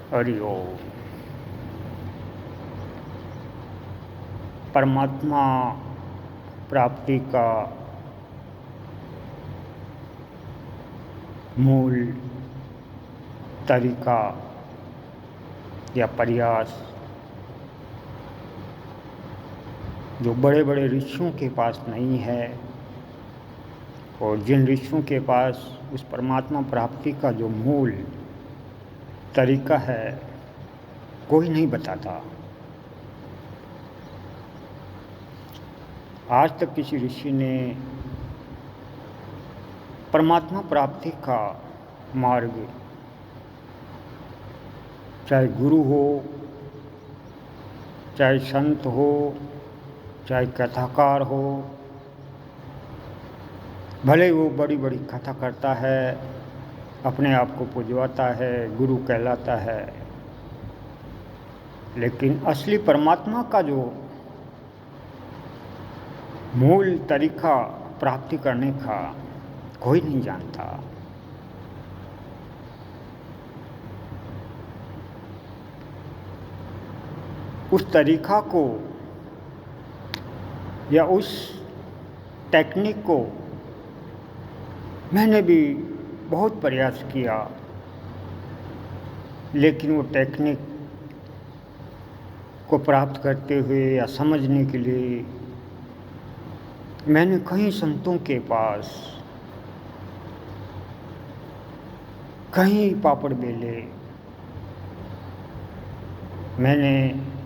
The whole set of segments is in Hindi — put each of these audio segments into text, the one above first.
हरि ओम। परमात्मा प्राप्ति का मूल तरीका या प्रयास जो बड़े बड़े ऋषियों के पास नहीं है, और जिन ऋषियों के पास उस परमात्मा प्राप्ति का जो मूल तरीका है कोई नहीं बताता। आज तक किसी ऋषि ने परमात्मा प्राप्ति का मार्ग, चाहे गुरु हो, चाहे संत हो, चाहे कथाकार हो, भले वो बड़ी बड़ी कथा करता है, अपने आप को पुजवाता है, गुरु कहलाता है, लेकिन असली परमात्मा का जो मूल तरीका प्राप्ति करने का कोई नहीं जानता। उस तरीका को या उस टेक्निक को मैंने भी बहुत प्रयास किया, लेकिन वो टेक्निक को प्राप्त करते हुए या समझने के लिए मैंने कई संतों के पास कहीं पापड़ बेले। मैंने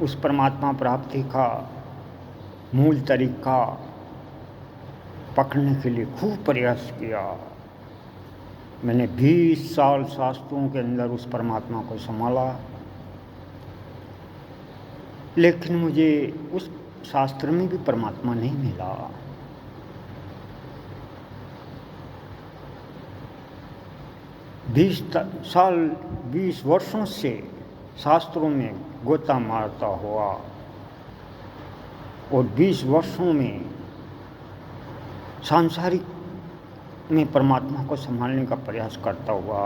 उस परमात्मा प्राप्ति का मूल तरीका पकड़ने के लिए खूब प्रयास किया। मैंने 20 साल शास्त्रों के अंदर उस परमात्मा को संभाला, लेकिन मुझे उस शास्त्र में भी परमात्मा नहीं मिला। साल 20 वर्षों से शास्त्रों में गोता मारता हुआ और 20 वर्षों में सांसारिक में परमात्मा को संभालने का प्रयास करता हुआ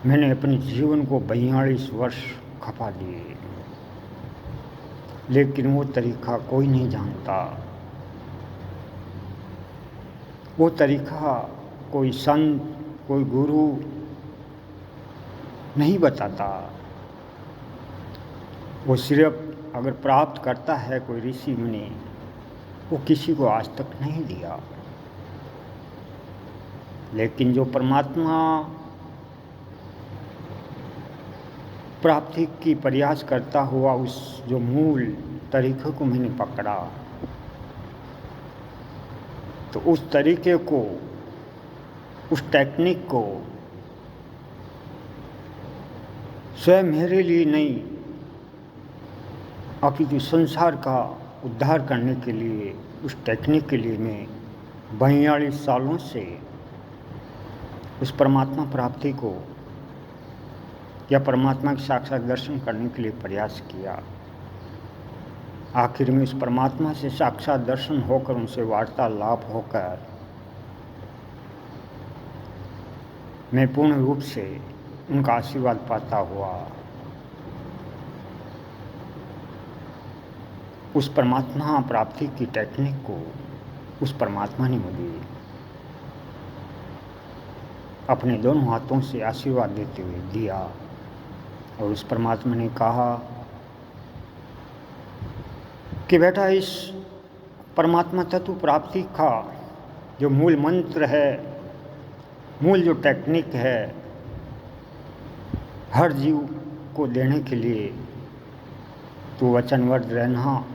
मैंने अपने जीवन को 42 वर्ष खपा दिए, लेकिन वो तरीका कोई नहीं जानता। वो तरीका कोई संत, कोई गुरु नहीं बताता। वो सिर्फ अगर प्राप्त करता है कोई ऋषि मुनि, वो किसी को आज तक नहीं दिया। लेकिन जो परमात्मा प्राप्ति की प्रयास करता हुआ उस जो मूल तरीके को मैंने पकड़ा, तो उस तरीके को, उस टेक्निक को स्वयं मेरे लिए नहीं, अपितु संसार का उद्धार करने के लिए, उस टेक्निक के लिए मैं 42 सालों से उस परमात्मा प्राप्ति को या परमात्मा के साक्षात दर्शन करने के लिए प्रयास किया। आखिर में उस परमात्मा से साक्षात दर्शन होकर, उनसे वार्तालाप होकर मैं पूर्ण रूप से उनका आशीर्वाद पाता हुआ उस परमात्मा प्राप्ति की टेक्निक को उस परमात्मा ने मुझे अपने दोनों हाथों से आशीर्वाद देते हुए दिया। और उस परमात्मा ने कहा कि बेटा, इस परमात्मा तत्व प्राप्ति का जो मूल मंत्र है, मूल जो टेक्निक है, हर जीव को देने के लिए तो वचनबद्ध रहना,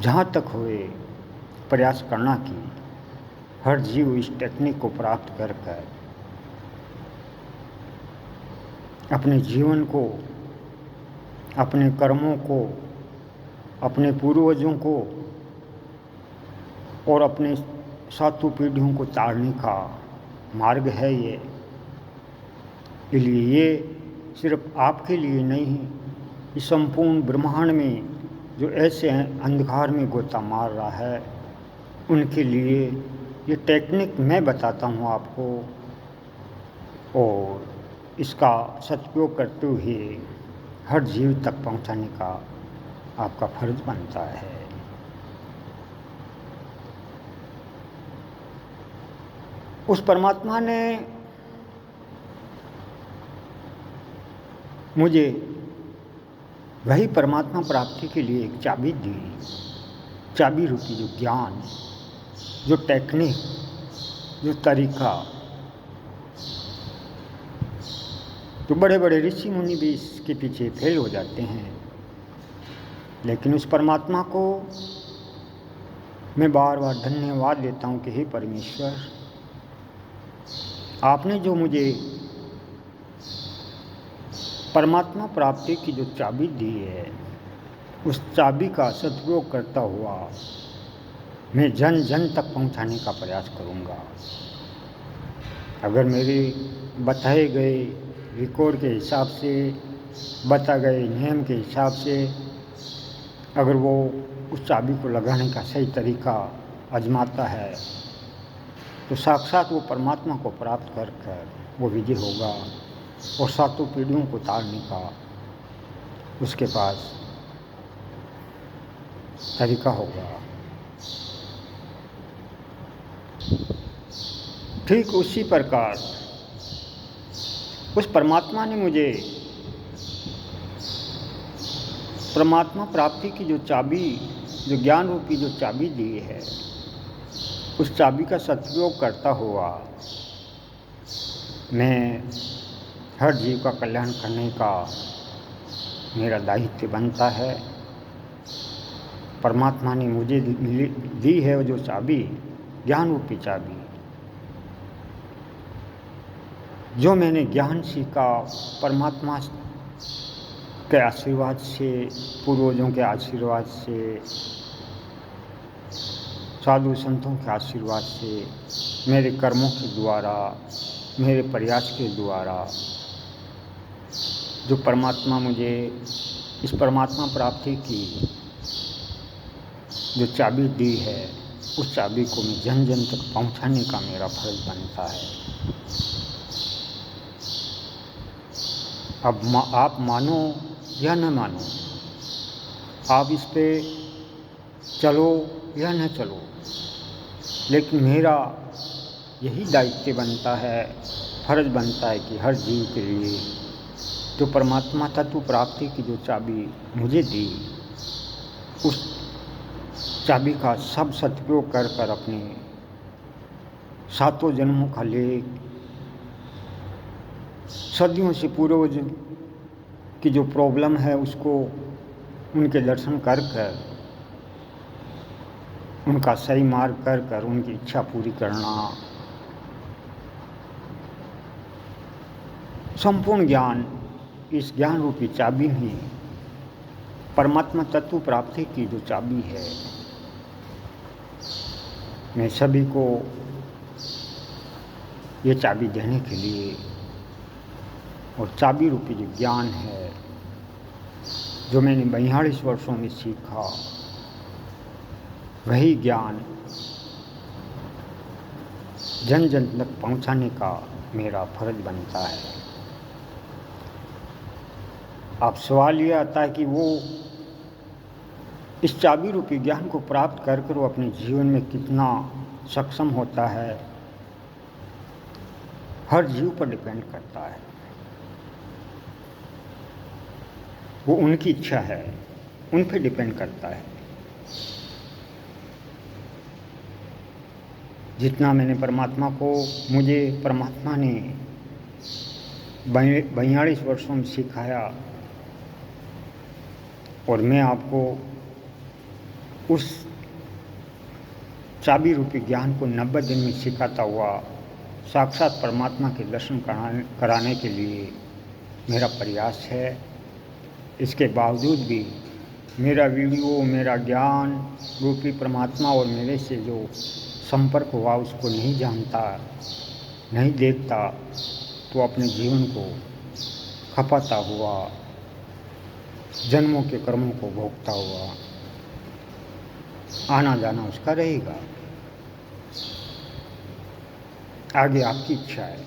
जहाँ तक हुए प्रयास करना कि हर जीव इस टेक्निक को प्राप्त कर अपने जीवन को, अपने कर्मों को, अपने पूर्वजों को और अपने सातों पीढ़ियों को तारने का मार्ग है ये। इसलिए ये सिर्फ आपके लिए नहीं, इस संपूर्ण ब्रह्मांड में जो ऐसे अंधकार में गोता मार रहा है, उनके लिए ये टेक्निक मैं बताता हूँ आपको। और इसका सदुपयोग करते हुए हर जीव तक पहुंचाने का आपका फर्ज बनता है। उस परमात्मा ने मुझे वही परमात्मा प्राप्ति के लिए एक चाबी दी, चाबी रूपी जो ज्ञान, जो टेक्निक, जो तरीका। तो बड़े बड़े ऋषि मुनि भी इसके पीछे फेल हो जाते हैं, लेकिन उस परमात्मा को मैं बार बार धन्यवाद देता हूँ कि हे परमेश्वर, आपने जो मुझे परमात्मा प्राप्ति की जो चाबी दी है, उस चाबी का सदुपयोग करता हुआ मैं जन जन तक पहुंचाने का प्रयास करूंगा। अगर मेरे बताए गए रिकॉर्ड के हिसाब से, बता गए नियम के हिसाब से अगर वो उस चाबी को लगाने का सही तरीका आजमाता है, तो साक्षात वो परमात्मा को प्राप्त कर कर वो विजय होगा और सातों पीढ़ियों को तारने का उसके पास तरीका होगा। ठीक उसी प्रकार उस परमात्मा ने मुझे परमात्मा प्राप्ति की जो चाबी, जो ज्ञान रूपी जो चाबी दी है, उस चाबी का सदुपयोग करता हुआ मैं हर जीव का कल्याण करने का मेरा दायित्व बनता है। परमात्मा ने मुझे दी है जो चाबी, ज्ञान रूपी चाबी, जो मैंने ज्ञान सीखा परमात्मा के आशीर्वाद से, पूर्वजों के आशीर्वाद से, साधु संतों के आशीर्वाद से, मेरे कर्मों के द्वारा, मेरे प्रयास के द्वारा जो परमात्मा मुझे इस परमात्मा प्राप्ति की जो चाबी दी है, उस चाबी को मैं जन जन तक पहुंचाने का मेरा फर्ज बनता है। अब आप मानो या न मानो, आप इस पे चलो या न चलो, लेकिन मेरा यही दायित्व बनता है, फर्ज बनता है कि हर जीव के लिए जो परमात्मा तत्व प्राप्ति की जो चाबी मुझे दी, उस चाबी का सब सदुपयोग कर कर अपने सातों जन्मों का लेख, सदियों से पूर्वज की जो प्रॉब्लम है उसको उनके दर्शन कर कर, उनका सही मार्ग कर कर उनकी इच्छा पूरी करना, संपूर्ण ज्ञान, इस ज्ञान रूपी चाबी में परमात्मा तत्व प्राप्ति की जो चाबी है, मैं सभी को ये चाबी देने के लिए, और चाबी रूपी जो ज्ञान है जो मैंने 42 वर्षों में सीखा, वही ज्ञान जन जन तक पहुंचाने का मेरा फर्ज बनता है। अब सवाल ये आता है कि वो इस चाबी रूपी ज्ञान को प्राप्त कर कर वो अपने जीवन में कितना सक्षम होता है, हर जीव पर डिपेंड करता है। वो उनकी इच्छा है, उन पे डिपेंड करता है। जितना मैंने परमात्मा को, मुझे परमात्मा ने 42 वर्षों में सिखाया, और मैं आपको उस चाबी रूपी ज्ञान को 90 दिन में सिखाता हुआ साक्षात परमात्मा के दर्शन कराने के लिए मेरा प्रयास है। इसके बावजूद भी मेरा वीडियो, मेरा ज्ञान रूपी परमात्मा और मेरे से जो संपर्क हुआ उसको नहीं जानता, नहीं देखता, तो अपने जीवन को खपाता हुआ, जन्मों के कर्मों को भोगता हुआ आना जाना उसका रहेगा। आगे आपकी इच्छा है।